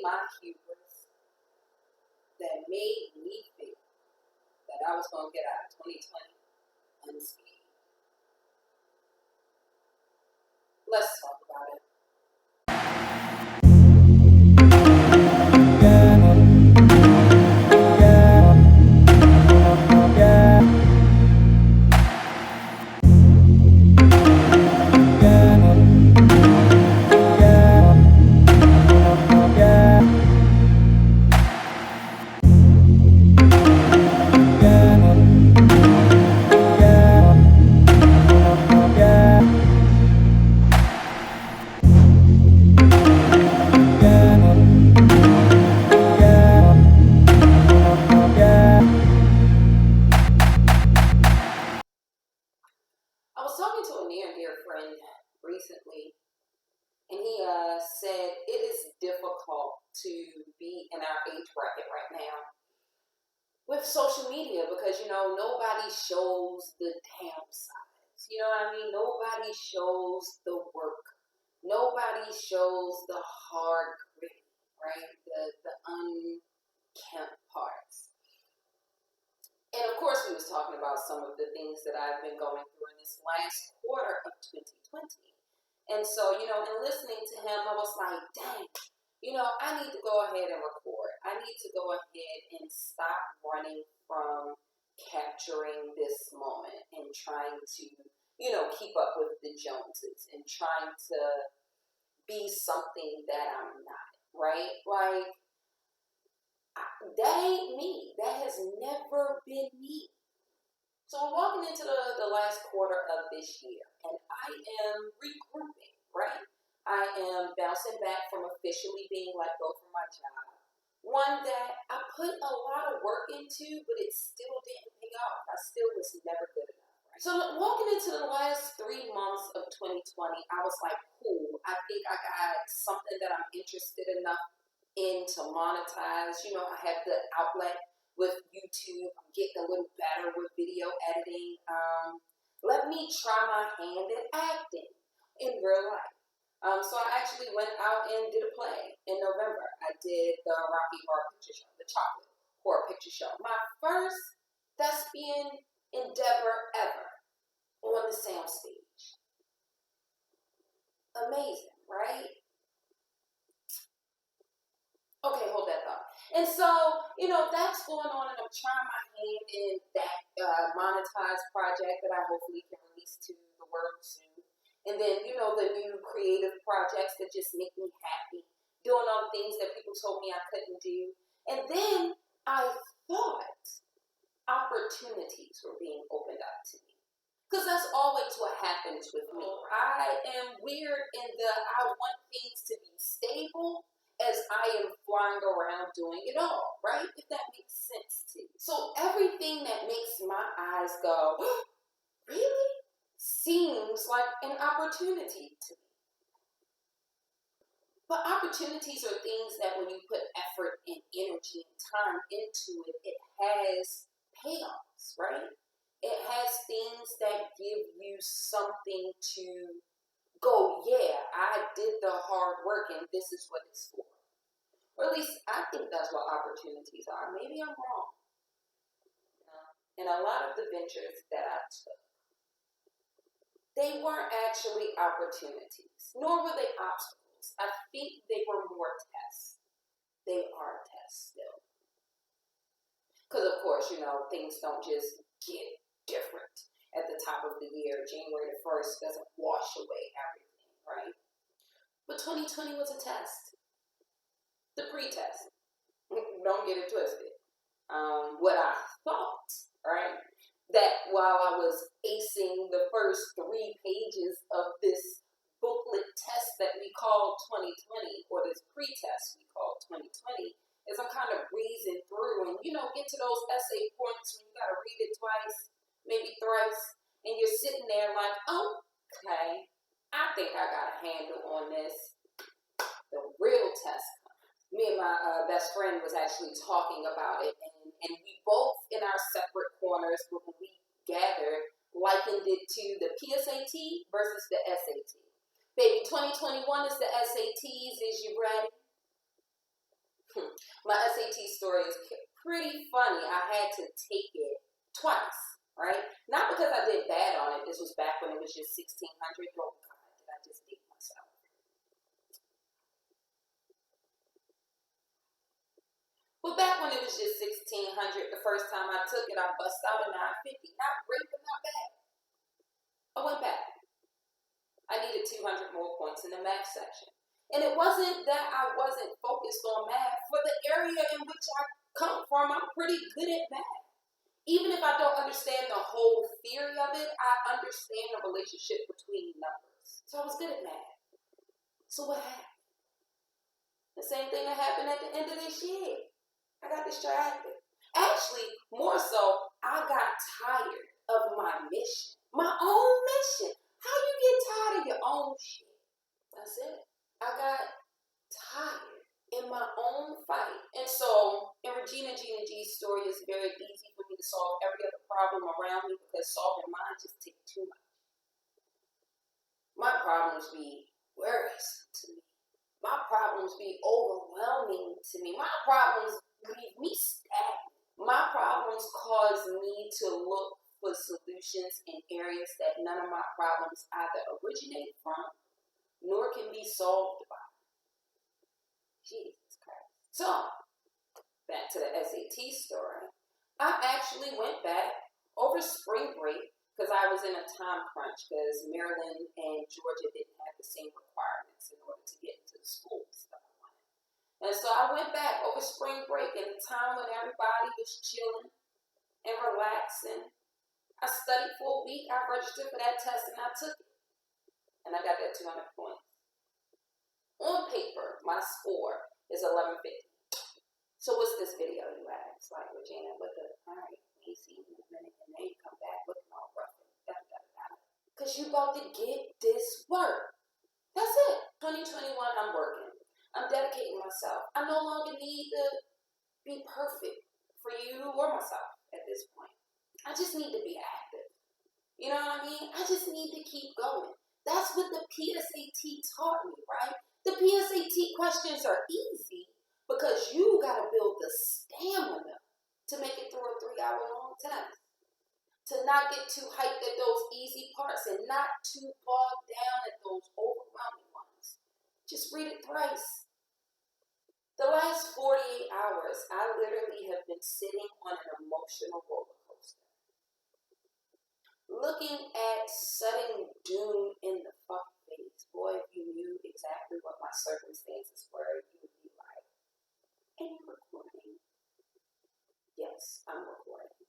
my hubris that made me feel that I was going to get out of 2020 unscathed. Let's talk about it. I was talking to a near and dear friend recently, and he said it is difficult to be in our age bracket right now with social media because, nobody shows the downsides. You know what I mean? Nobody shows the work. Nobody shows the hard grit, right? The unkempt parts. And of course, we was talking about some of the things that I've been going through in this last quarter of 2020. And so, in listening to him, I was like, dang, I need to go ahead and record. I need to go ahead and stop running from capturing this moment and trying to, keep up with the Joneses and trying to be something that I'm not, right? Like, that ain't me. That has never been me. So we're walking into the last quarter of this year, and I am regrouping, right? I am bouncing back from officially being let go from my job. One that I put a lot of work into, but it still didn't pay off. I still was never good enough. Right? So walking into the last 3 months of 2020, I was like, cool, I think I got something that I'm interested enough in to monetize. I have the outlet with YouTube. I'm getting a little better with video editing. Let me try my hand at acting in real life. So I actually went out and did a play in November. I did the Rocky Horror Picture Show, the Chocolate Horror Picture Show. My first thespian endeavor ever on the soundstage. Amazing, right? Okay, hold that thought. And so, that's going on, and I'm trying my hand in that monetized project that I hopefully can release to the world soon. And then, the new creative projects that just make me happy, doing all the things that people told me I couldn't do. And then I thought opportunities were being opened up to me. Because that's always what happens with me. I am weird in the I want things to be stable as I am flying around doing it all, right? If that makes sense to you. So everything that makes my eyes go, really? Seems like an opportunity to me. But opportunities are things that when you put effort and energy and time into it, it has payoffs, right? It has things that give you something to go, yeah, I did the hard work and this is what it's for. Or at least I think that's what opportunities are. Maybe I'm wrong. And a lot of the ventures that I took, they weren't actually opportunities, nor were they obstacles. I think they were more tests. They are tests still. Because, of course, things don't just get different at the top of the year. January the 1st doesn't wash away everything, right? But 2020 was a test. The pre-test. Don't get it twisted. What I thought, right, that while I was acing the first 3 pages of this booklet test that we call 2020, or this pre-test we call 2020, is I'm kind of breezing through and, get to those essay points when you got to read it twice, maybe thrice, and you're sitting there like, okay, I think I got a handle on this. The real test. Me and my best friend was actually talking about it, and we both, in our separate corners, when we gathered, likened it to the PSAT versus the SAT. Baby, 2021 is the SATs. Is you ready? My SAT story is pretty funny. I had to take it twice, right? Not because I did bad on it. This was back when it was just 1600. Oh God, did I just date myself? But back when it was just 1600, the first time I took it, I bust out a 950. Not great, but not bad. I went back. I needed 200 more points in the math section. And it wasn't that I wasn't focused on math. For the area in which I come from, I'm pretty good at math. Even if I don't understand the whole theory of it, I understand the relationship between numbers. So I was good at math. So what happened? The same thing that happened at the end of this year. I got distracted. Actually, more so, I got tired of my mission. My own mission. How you get tired of your own shit? That's it. I got tired in my own fight. And so, in Regina G's story, it's very easy for me to solve every other problem around me because solving mine just takes too much. My problems be worrisome to me. My problems be overwhelming to me. My problems leave me stagnant. My problems cause me to look for solutions in areas that none of my problems either originate from nor can be solved by. Jesus Christ. So, back to the SAT story. I actually went back over spring break because I was in a time crunch because Maryland and Georgia didn't have the same requirements in order to get into the schools that I wanted. And so I went back over spring break in a time when everybody was chilling and relaxing. I studied for a week. I registered for that test and I took it. And I got that 200 points. On paper, my score is 1150. So what's this video, you ask? Like, Regina, with the, all right, AC movement, and then you come back looking all rough and da-da-da-da. Because you about to get this work. That's it. 2021, I'm working. I'm dedicating myself. I no longer need to be perfect for you or myself at this point. I just need to be active. You know what I mean? I just need to keep going. That's what the PSAT taught me, right? The PSAT questions are easy because you got to build the stamina to make it through a 3-hour-long test. To not get too hyped at those easy parts and not too bogged down at those overwhelming ones. Just read it thrice. The last 48 hours, I literally have been sitting on an emotional roller coaster. Looking at sudden doom in the fucking face. Boy, if you knew exactly what my circumstances were, you would be like, "Are you recording?" Yes, I'm recording.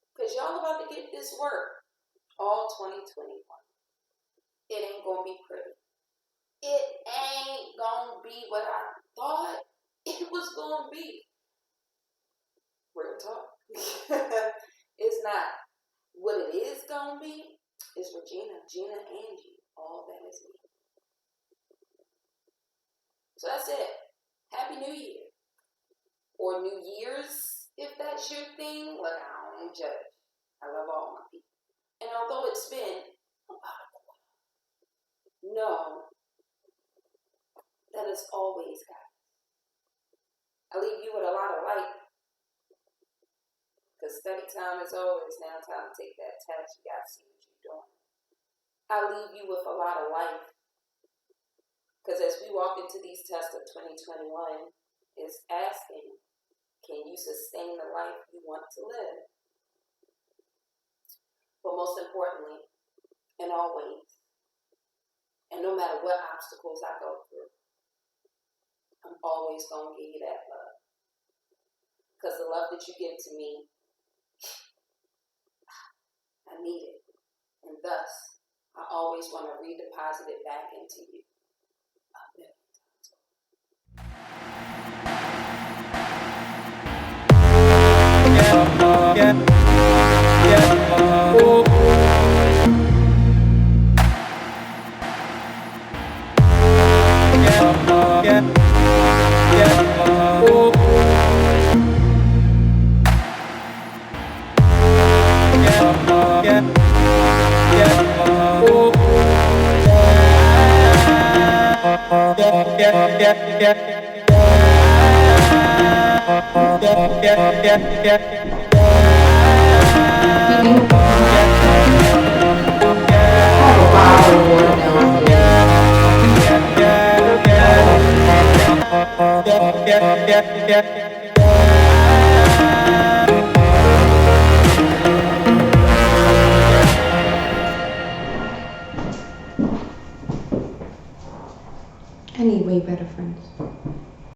Because y'all about to get this work all 2021. It ain't going to be pretty. It ain't going to be what I thought it was going to be. Real talk. It's not. What it is going to be is Regina, Gina, and you. All that is me. So that's it. Happy New Year. Or New Year's, if that's your thing. Look, I don't judge. I love all my people. And although it's been about a while, know that it's always God. I leave you with a lot of light. Because study time is over. It's now time to take that test. You got to see what you're doing. I leave you with a lot of life. Because as we walk into these tests of 2021, it's asking, can you sustain the life you want to live? But most importantly, and always, and no matter what obstacles I go through, I'm always going to give you that love. Because the love that you give to me, I need it. And thus, I always want to redeposit it back into you. Yeah.